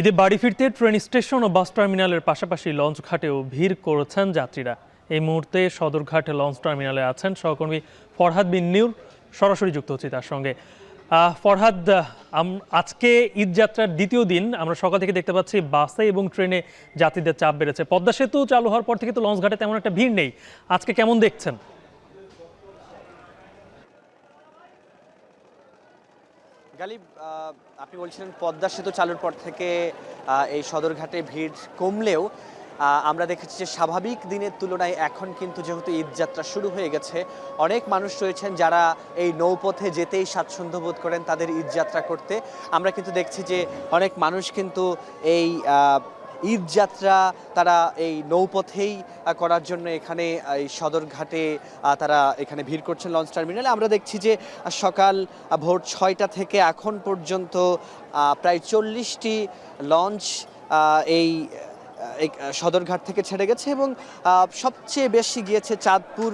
ঈদে বাড়ি ফিরতে ট্রেন স্টেশন ও বাস টার্মিনালের পাশাপাশি লঞ্চ ঘাটেও ভিড় করেছেন যাত্রীরা। এই মুহূর্তে সদরঘাট লঞ্চ টার্মিনালে আছেন সহকর্মী ফরহাদ বিন নূর। সরাসরি যুক্ত হচ্ছি তার সঙ্গে। ফরহাদ, আজকে ঈদ যাত্রার দ্বিতীয় দিন আমরা সকাল থেকে দেখতে পাচ্ছি বাসে এবং ট্রেনে যাত্রীদের চাপ বেড়েছে। পদ্মা সেতু চালু হওয়ার পর থেকে তো লঞ্চ ঘাটে তেমন একটা ভিড় নেই, আজকে কেমন দেখছেন? গালিব, আপনি বলছিলেন পদ্মা সেতু চালুর পর থেকে এই সদরঘাটে ভিড় কমলেও আমরা দেখেছি যে স্বাভাবিক দিনের তুলনায় এখন কিন্তু যেহেতু ঈদযাত্রা শুরু হয়ে গেছে, অনেক মানুষ রয়েছেন যারা এই নৌপথে যেতেই স্বাচ্ছন্দ্য বোধ করেন তাদের ঈদযাত্রা করতে। আমরা কিন্তু দেখছি যে অনেক মানুষ কিন্তু এই ঈদযাত্রা তারা এই নৌপথেই করার জন্য এখানে এই সদরঘাটে তারা এখানে ভিড় করছেন লঞ্চ টার্মিনালে। আমরা দেখছি যে সকাল ভোর 6টা থেকে এখন পর্যন্ত প্রায় 40টি লঞ্চ এই সদরঘাট থেকে ছেড়ে গেছে এবং সবচেয়ে বেশি গিয়েছে চাঁদপুর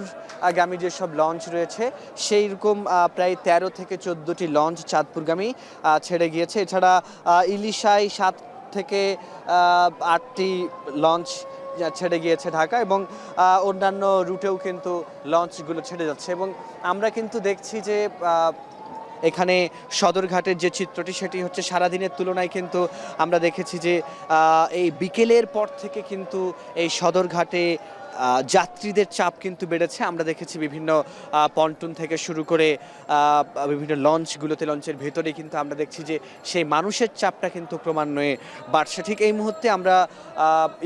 গামী যেসব লঞ্চ রয়েছে সেই রকম প্রায় 13 থেকে 14টি লঞ্চ চাঁদপুরগামী ছেড়ে গিয়েছে। এছাড়া ইলিশায় 7 থেকে 8টি লঞ্চ ছেড়ে গিয়েছে ঢাকা এবং অন্যান্য রুটেও কিন্তু লঞ্চগুলো ছেড়ে যাচ্ছে। এবং আমরা কিন্তু দেখছি যে এখানে সদরঘাটের যে চিত্রটি সেটি হচ্ছে সারাদিনের তুলনায় কিন্তু আমরা দেখেছি যে এই বিকেলের পর থেকে কিন্তু এই সদরঘাটে যাত্রীদের চাপ কিন্তু বেড়েছে। আমরা দেখেছি বিভিন্ন পন্টুন থেকে শুরু করে বিভিন্ন লঞ্চগুলোতে লঞ্চের ভেতরে কিন্তু আমরা দেখছি যে সেই মানুষের চাপটা কিন্তু ক্রমান্বয়ে বাড়ছে। ঠিক এই মুহূর্তে আমরা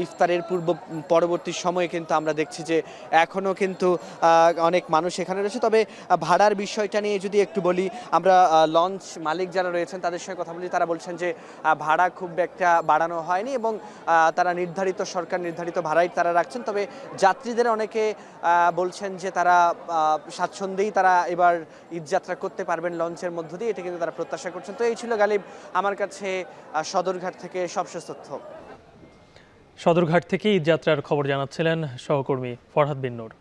ইফতারের পরবর্তী সময়ে কিন্তু আমরা দেখছি যে এখনও কিন্তু অনেক মানুষ এখানে রয়েছে। তবে ভাড়ার বিষয়টা নিয়ে যদি একটু বলি, আমরা লঞ্চ মালিক যারা রয়েছেন তাদের সঙ্গে কথা বলি, তারা বলছেন যে ভাড়া খুব একটা বাড়ানো হয়নি এবং তারা সরকার নির্ধারিত ভাড়াই তারা রাখছেন। তবে যাত্রীদের অনেকে বলছেন যে তারা স্বাচ্ছন্দ্যেই তারা এবার ঈদযাত্রা করতে পারবেন লঞ্চের মধ্য দিয়ে, এটা কিন্তু তারা প্রত্যাশা করছেন। তো এই ছিল গালিব আমার কাছে সদরঘাট থেকে সবশেষ তথ্য। সদরঘাট থেকে ঈদযাত্রার খবর জানাচ্ছিলেন সহকর্মী ফরহাদ বিন নূর।